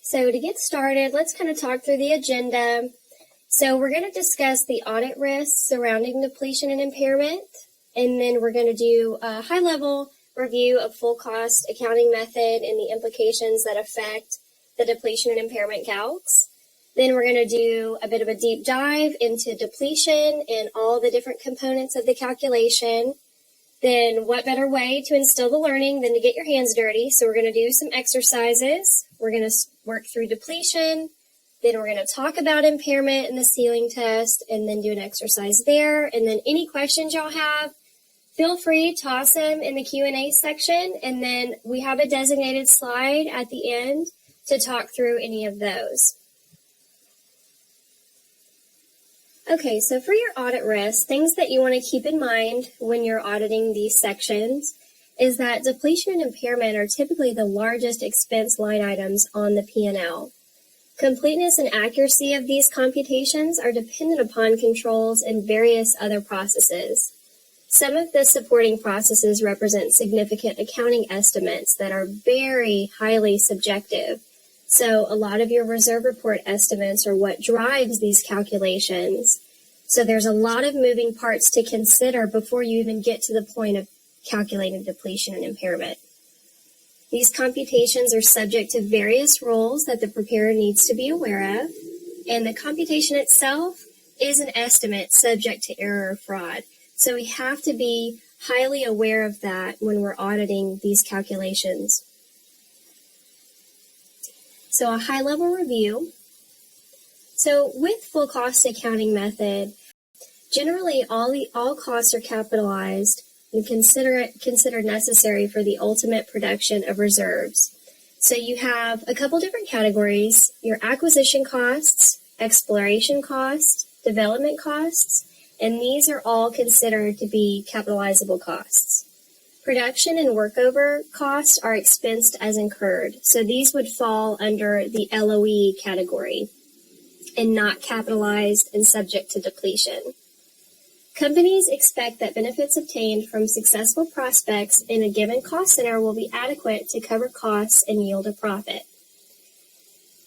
So to get started, let's kind of talk through the agenda. So we're going to discuss the audit risks surrounding depletion and impairment, and then we're going to do a high-level review of full cost accounting method and the implications that affect the depletion and impairment calcs. Then we're going to do a bit of a deep dive into depletion and all the different components of the calculation. Then what better way to instill the learning than to get your hands dirty? So we're going to do some exercises. We're going to work through depletion. Then we're going to talk about impairment and the ceiling test, and then do an exercise there. And then any questions y'all have, feel free to toss them in the Q&A section. And then we have a designated slide at the end to talk through any of those. Okay, so for your audit risk, things that you want to keep in mind when you're auditing these sections is that depletion and impairment are typically the largest expense line items on the P&L. Completeness and accuracy of these computations are dependent upon controls and various other processes. Some of the supporting processes represent significant accounting estimates that are very highly subjective. So a lot of your reserve report estimates are what drives these calculations. So there's a lot of moving parts to consider before you even get to the point of calculating depletion and impairment. These computations are subject to various rules that the preparer needs to be aware of, and the computation itself is an estimate subject to error or fraud. So we have to be highly aware of that when we're auditing these calculations. So a high-level review. So with full cost accounting method, generally all costs are capitalized and considered necessary for the ultimate production of reserves. So you have a couple different categories: your acquisition costs, exploration costs, development costs, and these are all considered to be capitalizable costs. Production and workover costs are expensed as incurred, so these would fall under the LOE category and not capitalized and subject to depletion. Companies expect that benefits obtained from successful prospects in a given cost center will be adequate to cover costs and yield a profit.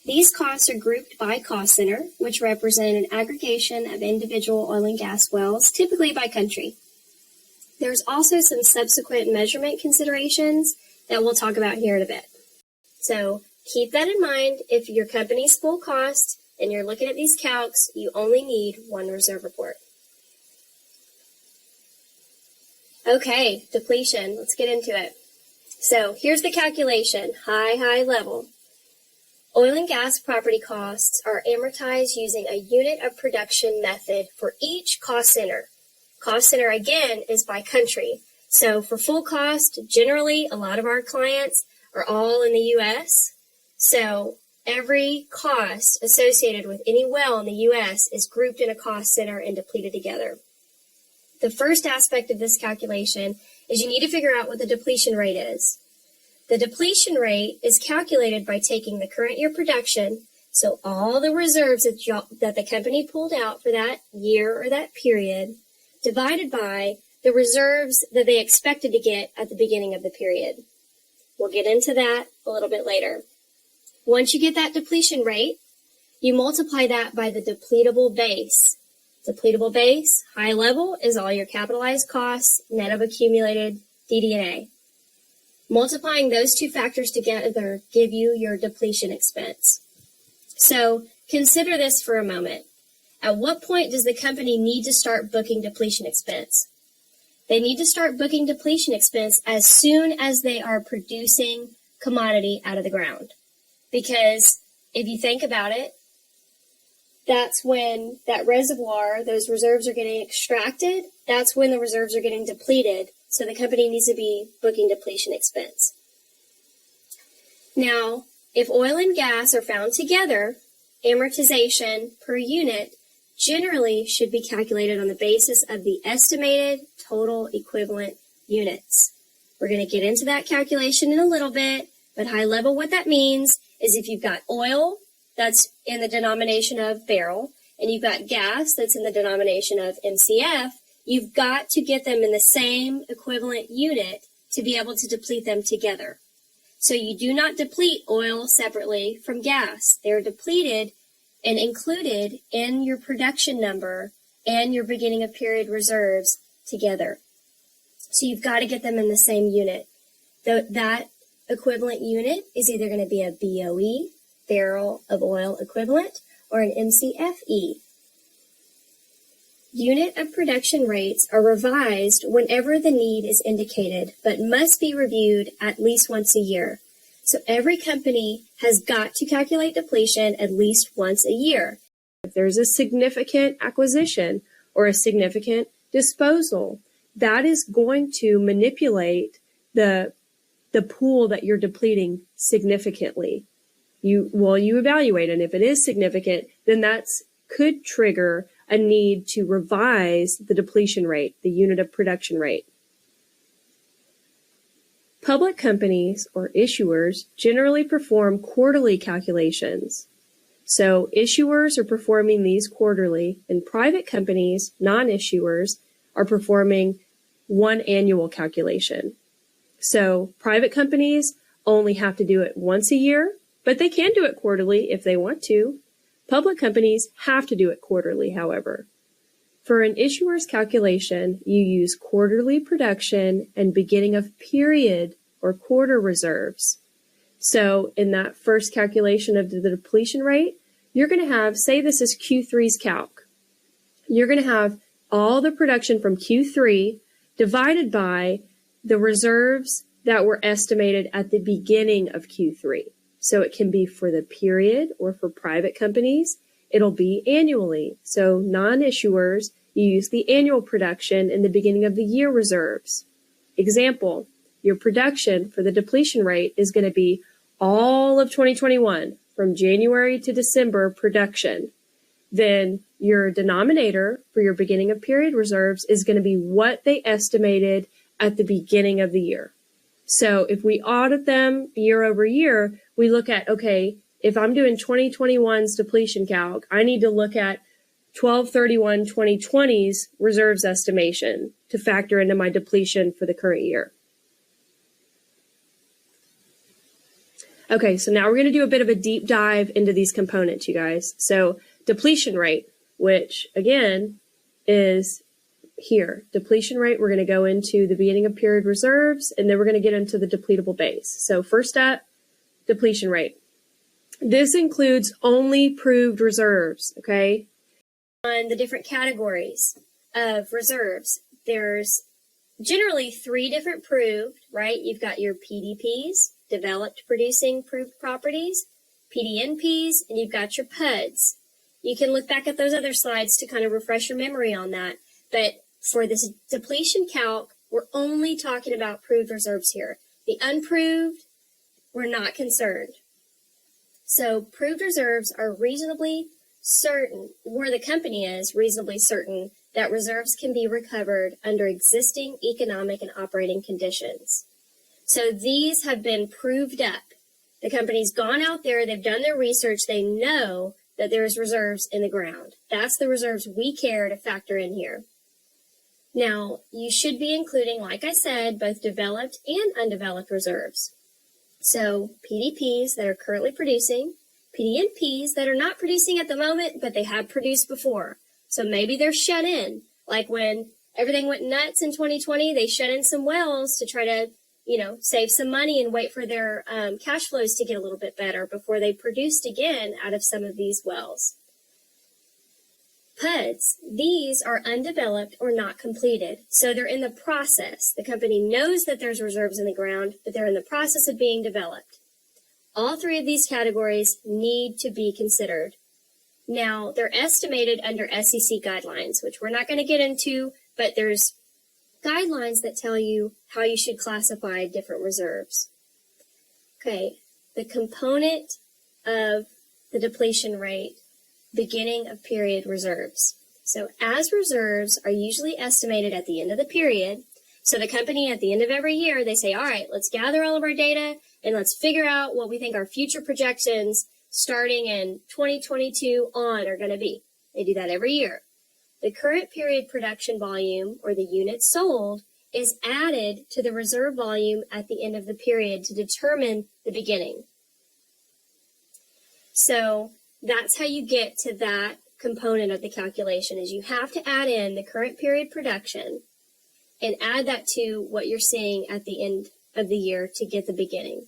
These costs are grouped by cost center, which represent an aggregation of individual oil and gas wells, typically by country. There's also some subsequent measurement considerations that we'll talk about here in a bit. So keep that in mind. If your company's full cost and you're looking at these calcs, you only need one reserve report. Okay, depletion. Let's get into it. So here's the calculation, high level. Oil and gas property costs are amortized using a unit of production method for each cost center. Cost center, again, is by country. So for full cost, generally, a lot of our clients are all in the U.S. So every cost associated with any well in the U.S. is grouped in a cost center and depleted together. The first aspect of this calculation is you need to figure out what the depletion rate is. The depletion rate is calculated by taking the current year production, so all the reserves that the company pulled out for that year or that period, divided by the reserves that they expected to get at the beginning of the period. We'll get into that a little bit later. Once you get that depletion rate, you multiply that by the depletable base. Depletable base, high level, is all your capitalized costs, net of accumulated DD&A. Multiplying those two factors together give you your depletion expense. So consider this for a moment. At what point does the company need to start booking depletion expense? They need to start booking depletion expense as soon as they are producing commodity out of the ground. Because if you think about it, that's when that reservoir, those reserves are getting extracted. That's when the reserves are getting depleted. So the company needs to be booking depletion expense. Now, if oil and gas are found together, amortization per unit generally should be calculated on the basis of the estimated total equivalent units. We're going to get into that calculation in a little bit, but high level what that means is if you've got oil that's in the denomination of barrel, and you've got gas that's in the denomination of MCF, you've got to get them in the same equivalent unit to be able to deplete them together. So you do not deplete oil separately from gas. They're depleted and included in your production number and your beginning of period reserves together. So you've got to get them in the same unit. That equivalent unit is either going to be a BOE, barrel of oil equivalent, or an MCFE. Unit of production rates are revised whenever the need is indicated, but must be reviewed at least once a year. So every company has got to calculate depletion at least once a year. If there's a significant acquisition or a significant disposal, that is going to manipulate the pool that you're depleting significantly. You evaluate, and if it is significant, then that's could trigger a need to revise the depletion rate, the unit of production rate. Public companies or issuers generally perform quarterly calculations. So issuers are performing these quarterly, and private companies, non-issuers, are performing one annual calculation. So private companies only have to do it once a year, but they can do it quarterly if they want to. Public companies have to do it quarterly, however. For an issuer's calculation, you use quarterly production and beginning of period or quarter reserves. So in that first calculation of the depletion rate, you're going to have, say this is Q3's calc. You're going to have all the production from Q3 divided by the reserves that were estimated at the beginning of Q3. So it can be for the period, or for private companies, it'll be annually. So non-issuers, you use the annual production in the beginning of the year reserves. Example, your production for the depletion rate is going to be all of 2021, from January to December production. Then your denominator for your beginning of period reserves is going to be what they estimated at the beginning of the year. So if we audit them year over year, we look at, okay, if I'm doing 2021's depletion calc, I need to look at 12/31/2020's reserves estimation to factor into my depletion for the current year. Okay, so now we're going to do a bit of a deep dive into these components, you guys. So depletion rate, which again is here. Depletion rate, we're going to go into the beginning of period reserves, and then we're going to get into the depletable base. So first up, depletion rate. This includes only proved reserves, okay? On the different categories of reserves, there's generally 3 different proved, right? You've got your PDPs, developed producing proved properties, PDNPs, and you've got your PUDs. You can look back at those other slides to kind of refresh your memory on that. But for this depletion calc, we're only talking about proved reserves here. The unproved, we're not concerned. So proved reserves are reasonably certain, where the company is reasonably certain that reserves can be recovered under existing economic and operating conditions. So these have been proved up. The company's gone out there, they've done their research, they know that there's reserves in the ground. That's the reserves we care to factor in here. Now, you should be including, like I said, both developed and undeveloped reserves. So PDPs that are currently producing, PDNPs that are not producing at the moment, but they have produced before. So maybe they're shut in. Like when everything went nuts in 2020, they shut in some wells to try to, save some money and wait for their cash flows to get a little bit better before they produced again out of some of these wells. PUDs, these are undeveloped or not completed. So they're in the process. The company knows that there's reserves in the ground, but they're in the process of being developed. All 3 of these categories need to be considered. Now, they're estimated under SEC guidelines, which we're not going to get into, but there's guidelines that tell you how you should classify different reserves. Okay, the component of the depletion rate, beginning of period reserves. So as reserves are usually estimated at the end of the period, so the company at the end of every year, they say, all right, let's gather all of our data and let's figure out what we think our future projections starting in 2022 on are going to be. They do that every year. The current period production volume, or the units sold, is added to the reserve volume at the end of the period to determine the beginning. So that's how you get to that component of the calculation, is you have to add in the current period production and add that to what you're seeing at the end of the year to get the beginning.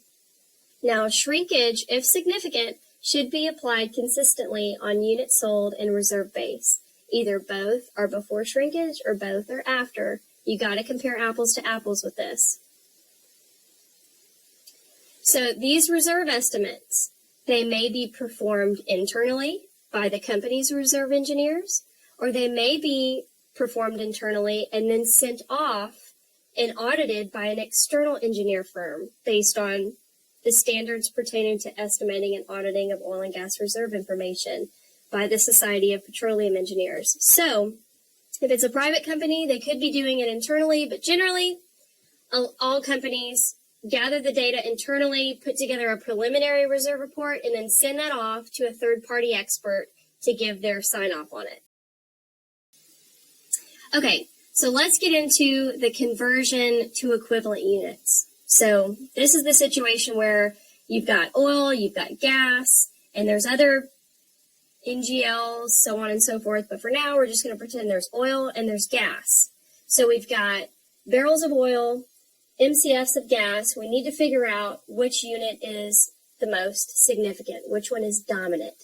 Now, shrinkage, if significant, should be applied consistently on units sold and reserve base. Either both are before shrinkage or both are after. You got to compare apples to apples with this. So these reserve estimates, they may be performed internally by the company's reserve engineers, or they may be performed internally and then sent off and audited by an external engineer firm based on the standards pertaining to estimating and auditing of oil and gas reserve information by the Society of Petroleum Engineers. So, if it's a private company, they could be doing it internally, but generally, all companies gather the data internally, put together a preliminary reserve report, and then send that off to a third-party expert to give their sign-off on it. Okay, so let's get into the conversion to equivalent units. So this is the situation where you've got oil, you've got gas, and there's other NGLs, so on and so forth. But for now, we're just going to pretend there's oil and there's gas. So we've got barrels of oil, MCFs of gas. We need to figure out which unit is the most significant, which one is dominant.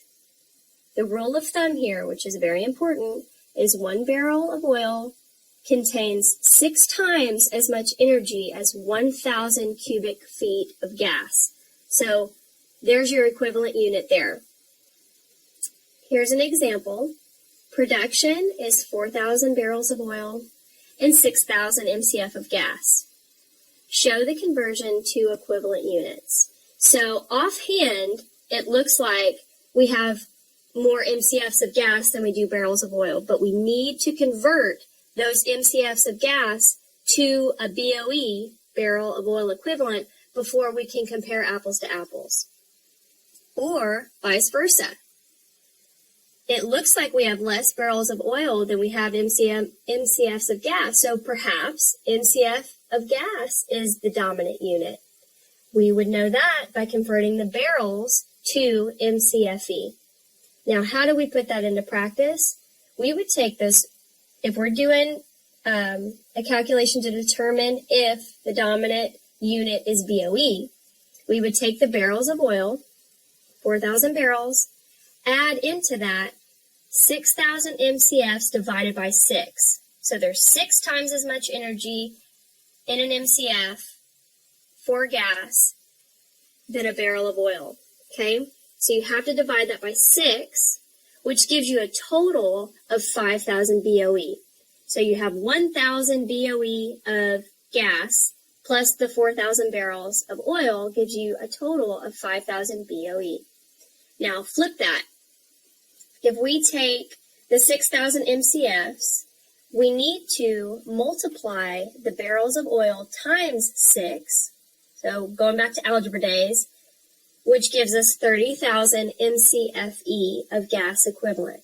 The rule of thumb here, which is very important, is 1 barrel of oil contains 6 times as much energy as 1,000 cubic feet of gas. So there's your equivalent unit there. Here's an example. Production is 4,000 barrels of oil and 6,000 MCF of gas. Show the conversion to equivalent units. So offhand, it looks like we have more MCFs of gas than we do barrels of oil, but we need to convert those MCFs of gas to a BOE, barrel of oil equivalent, before we can compare apples to apples. Or vice versa. It looks like we have less barrels of oil than we have MCFs of gas, so perhaps MCF of gas is the dominant unit. We would know that by converting the barrels to MCFE. Now, how do we put that into practice? We would take this, if we're doing a calculation to determine if the dominant unit is BOE, we would take the barrels of oil, 4,000 barrels, add into that 6,000 MCFs divided by 6. So there's 6 times as much energy in an MCF for gas than a barrel of oil, okay? So you have to divide that by 6, which gives you a total of 5,000 BOE. So you have 1,000 BOE of gas plus the 4,000 barrels of oil gives you a total of 5,000 BOE. Now flip that. If we take the 6,000 MCFs, we need to multiply the barrels of oil times 6. So going back to algebra days, which gives us 30,000 MCFE of gas equivalent.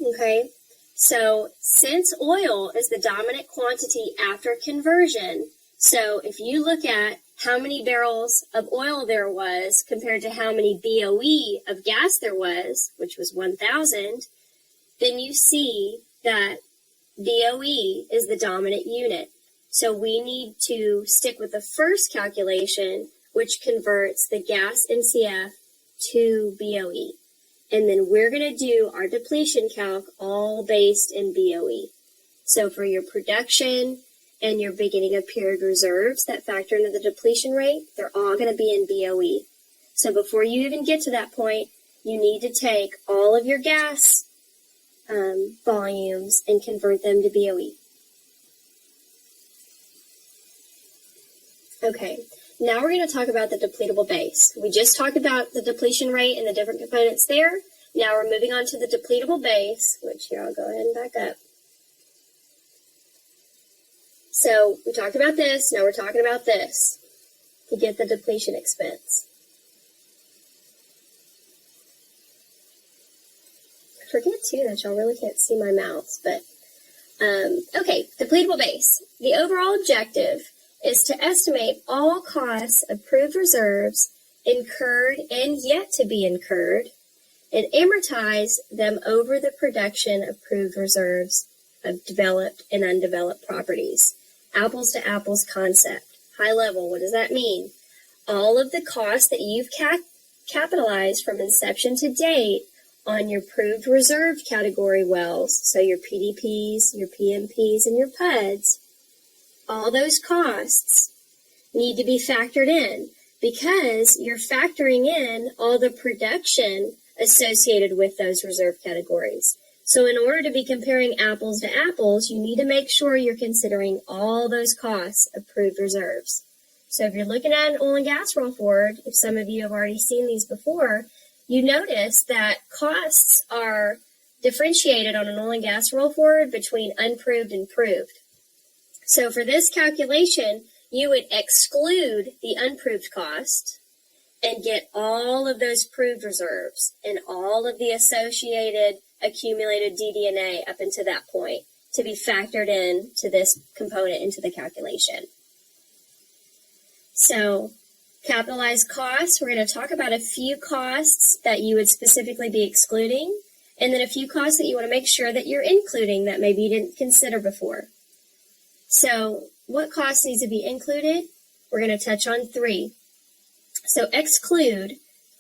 Okay, so since oil is the dominant quantity after conversion, so if you look at how many barrels of oil there was compared to how many BOE of gas there was, which was 1,000, then you see that BOE is the dominant unit. So we need to stick with the first calculation, which converts the gas MCF to BOE. And then we're going to do our depletion calc all based in BOE. So for your production and your beginning of period reserves that factor into the depletion rate, they're all going to be in BOE. So before you even get to that point, you need to take all of your gas volumes and convert them to BOE. Okay. Now we're going to talk about the depletable base. We just talked about the depletion rate and the different components there. Now we're moving on to the depletable base, which here I'll go ahead and back up. So we talked about this, now we're talking about this to get the depletion expense. I forget too that y'all really can't see my mouse, but Okay, depletable base. The overall objective is to estimate all costs of proved reserves incurred and yet to be incurred and amortize them over the production of proved reserves of developed and undeveloped properties. Apples to apples concept. High level, what does that mean? All of the costs that you've capitalized from inception to date on your proved reserve category wells, so your PDPs, your PMPs, and your PUDs, all those costs need to be factored in because you're factoring in all the production associated with those reserve categories. So in order to be comparing apples to apples, you need to make sure you're considering all those costs of proved reserves. So if you're looking at an oil and gas roll forward, if some of you have already seen these before, you notice that costs are differentiated on an oil and gas roll forward between unproved and proved. So for this calculation, you would exclude the unproved cost and get all of those proved reserves and all of the associated accumulated DD&A up until that point to be factored in to this component into the calculation. So capitalized costs, we're going to talk about a few costs that you would specifically be excluding, and then a few costs that you want to make sure that you're including that maybe you didn't consider before. So what costs need to be included? We're going to touch on 3. So exclude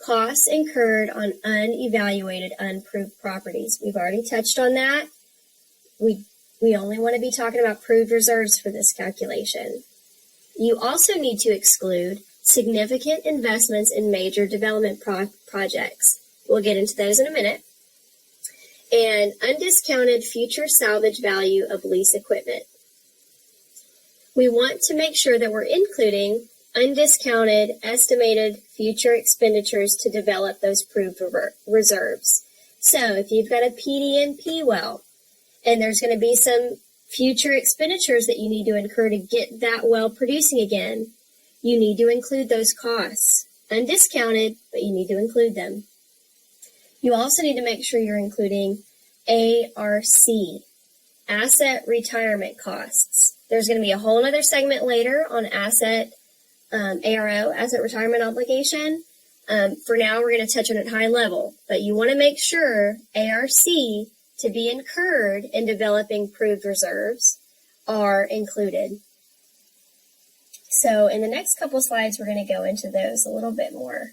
costs incurred on unevaluated, unproved properties. We've already touched on that. We only want to be talking about proved reserves for this calculation. You also need to exclude significant investments in major development projects. We'll get into those in a minute. And undiscounted future salvage value of lease equipment. We want to make sure that we're including undiscounted estimated future expenditures to develop those proved reserves. So if you've got a PDNP well, and there's going to be some future expenditures that you need to incur to get that well producing again, you need to include those costs. Undiscounted, but you need to include them. You also need to make sure you're including ARC, asset retirement costs. There's going to be a whole other segment later on asset ARO, asset retirement obligation. For now, we're going to touch on it high level, but you want to make sure ARC to be incurred in developing proved reserves are included. So in the next couple slides, we're going to go into those a little bit more.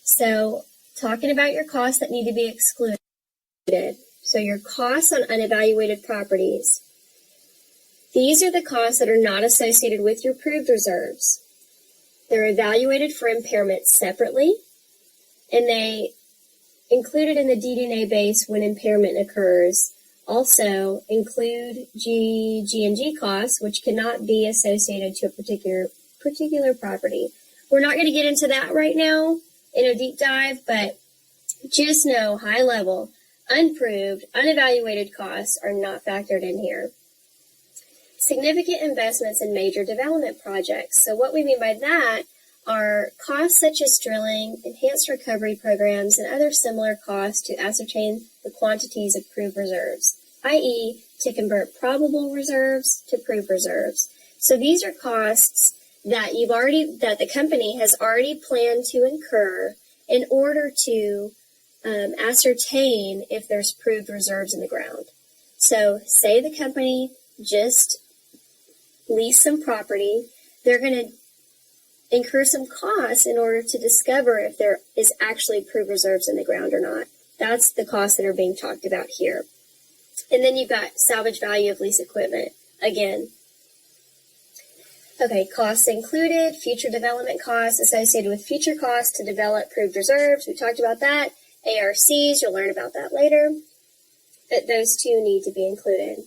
So talking about your costs that need to be excluded. So your costs on unevaluated properties. These are the costs that are not associated with your proved reserves. They're evaluated for impairment separately, and they included in the DD&A base when impairment occurs. Also include G&G costs, which cannot be associated to a particular property. We're not going to get into that right now in a deep dive, but just know, high level, unproved, unevaluated costs are not factored in here. Significant investments in major development projects. So what we mean by that are costs such as drilling, enhanced recovery programs, and other similar costs to ascertain the quantities of proved reserves, i.e. to convert probable reserves to proved reserves. So these are costs that that the company has already planned to incur in order to ascertain if there's proved reserves in the ground. So say the company just lease some property, they're going to incur some costs in order to discover if there is actually proved reserves in the ground or not. That's the costs that are being talked about here. And then you've got salvage value of lease equipment. Again, okay, costs included, future development costs associated with future costs to develop proved reserves. We talked about that. ARCs, you'll learn about that later. But those two need to be included.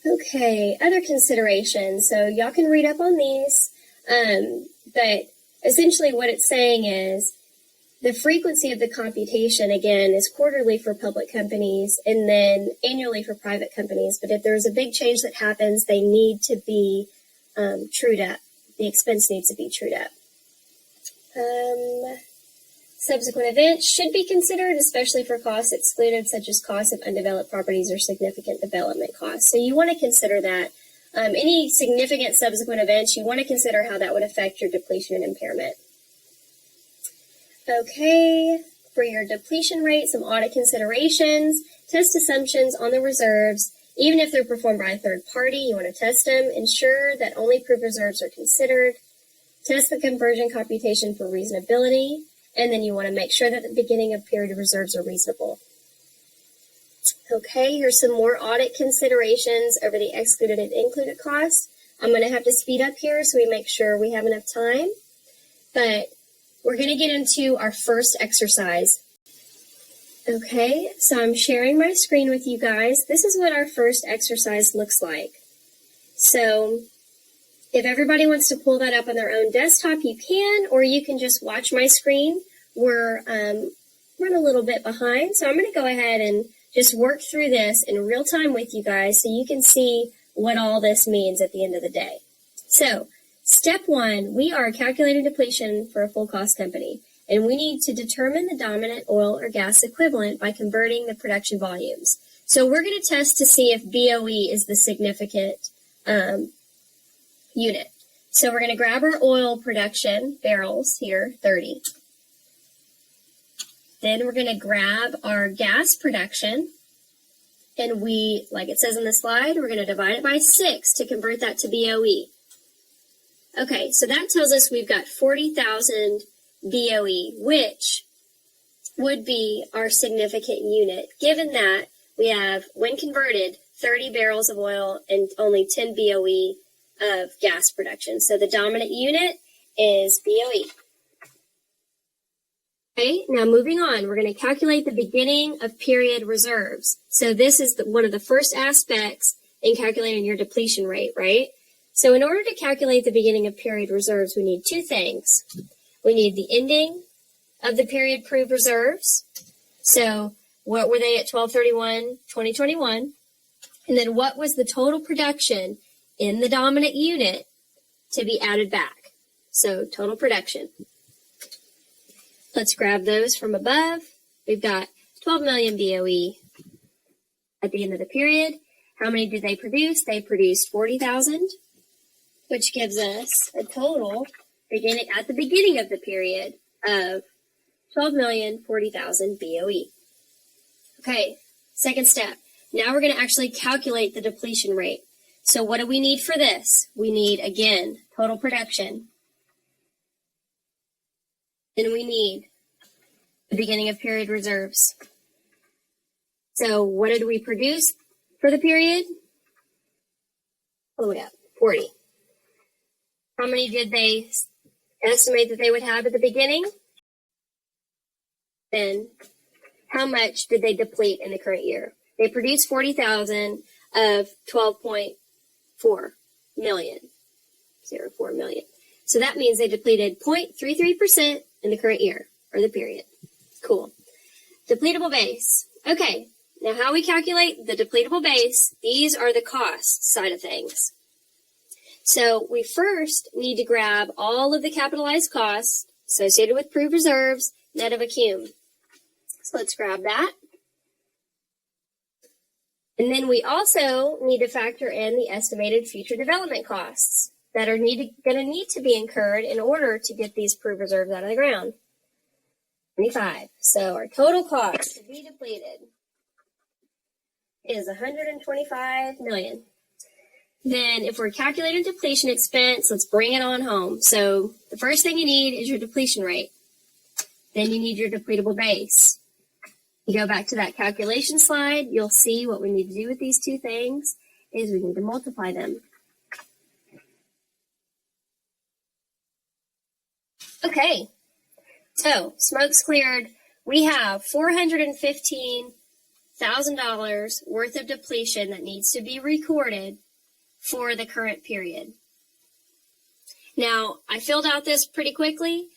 Okay, other considerations. So y'all can read up on these, but essentially what it's saying is the frequency of the computation, again, is quarterly for public companies and then annually for private companies. But if there's a big change that happens, they need to be trued up. The expense needs to be trued up. subsequent events should be considered, especially for costs excluded, such as costs of undeveloped properties or significant development costs. So you want to consider that. Any significant subsequent events, you want to consider how that would affect your depletion and impairment. Okay, for your depletion rate, some audit considerations, test assumptions on the reserves. Even if they're performed by a third party, you want to test them. Ensure that only proved reserves are considered. Test the conversion computation for reasonability. And then you want to make sure that the beginning of period reserves are reasonable. Okay, here's some more audit considerations over the excluded and included costs. I'm going to have to speed up here so we make sure we have enough time. But we're going to get into our first exercise. Okay, so I'm sharing my screen with you guys. This is what our first exercise looks like. So if everybody wants to pull that up on their own desktop, you can, or you can just watch my screen. We're running a little bit behind, so I'm going to go ahead and just work through this in real time with you guys so you can see what all this means at the end of the day. So, step 1, we are calculating depletion for a full cost company, and we need to determine the dominant oil or gas equivalent by converting the production volumes. So we're going to test to see if BOE is the significant unit. So we're going to grab our oil production barrels here, 30. Then we're going to grab our gas production, and we, like it says in the slide, we're going to divide it by 6 to convert that to BOE. Okay, so that tells us we've got 40,000 BOE, which would be our significant unit, given that we have, when converted, 30 barrels of oil and only 10 BOE of gas production. So the dominant unit is BOE. Okay, now moving on, we're going to calculate the beginning of period reserves. So this is one of the first aspects in calculating your depletion rate, right? So in order to calculate the beginning of period reserves, we need two things. We need the ending of the period proved reserves. So what were they at 12/31/2021? And then what was the total production in the dominant unit to be added back? So total production. Let's grab those from above. We've got 12 million BOE at the end of the period. How many did they produce? They produced 40,000, which gives us a total at the beginning of the period of 12,040,000 BOE. Okay, second step. Now we're going to actually calculate the depletion rate. So what do we need for this? We need, again, total production. And we need the beginning of period reserves. So what did we produce for the period? All the way up, 40. How many did they estimate that they would have at the beginning? Then how much did they deplete in the current year? They produced 40,000 of 12.4 million. 0.4 million. So that means they depleted 0.33% in the current year, or the period. Cool. Depletable base. Okay, now how we calculate the depletable base, these are the cost side of things. So we first need to grab all of the capitalized costs associated with proved reserves, net of accum. So let's grab that. And then we also need to factor in the estimated future development costs that are going to need to be incurred in order to get these proved reserves out of the ground. 25. So our total cost to be depleted is $125 million. Then if we're calculating depletion expense, let's bring it on home. So the first thing you need is your depletion rate. Then you need your depletable base. You go back to that calculation slide, you'll see what we need to do with these two things is we need to multiply them. Okay, so smoke's cleared. We have $415,000 worth of depletion that needs to be recorded for the current period. Now, I filled out this pretty quickly.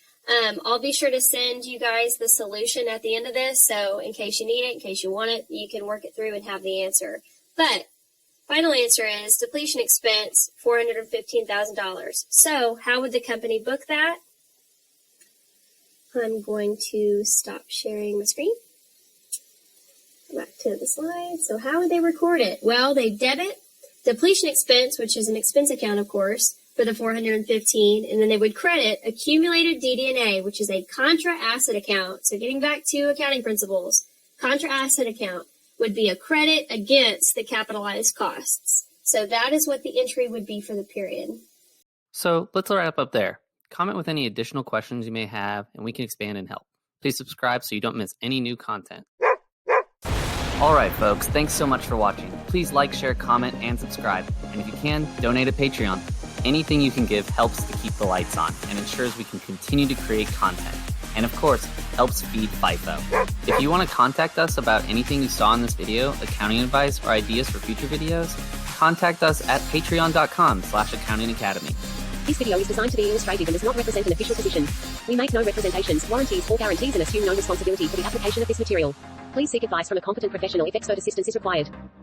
I'll be sure to send you guys the solution at the end of this, so in case you need it, in case you want it, you can work it through and have the answer. But final answer is depletion expense, $415,000. So how would the company book that? I'm going to stop sharing my screen. Go back to the slide. So how would they record it? Well, they debit depletion expense, which is an expense account, of course, for the 415, and then they would credit accumulated DD&A, which is a contra asset account. So getting back to accounting principles, contra asset account would be a credit against the capitalized costs. So that is what the entry would be for the period. So let's wrap up there. Comment with any additional questions you may have, and we can expand and help. Please subscribe so you don't miss any new content. All right, folks, thanks so much for watching. Please like, share, comment, and subscribe. And if you can, donate at Patreon. Anything you can give helps to keep the lights on and ensures we can continue to create content. And of course, helps feed FIFO. If you want to contact us about anything you saw in this video, accounting advice, or ideas for future videos, contact us at patreon.com/accountingacademy. This video is designed to be illustrative and does not represent an official position. We make no representations, warranties, or guarantees and assume no responsibility for the application of this material. Please seek advice from a competent professional if expert assistance is required.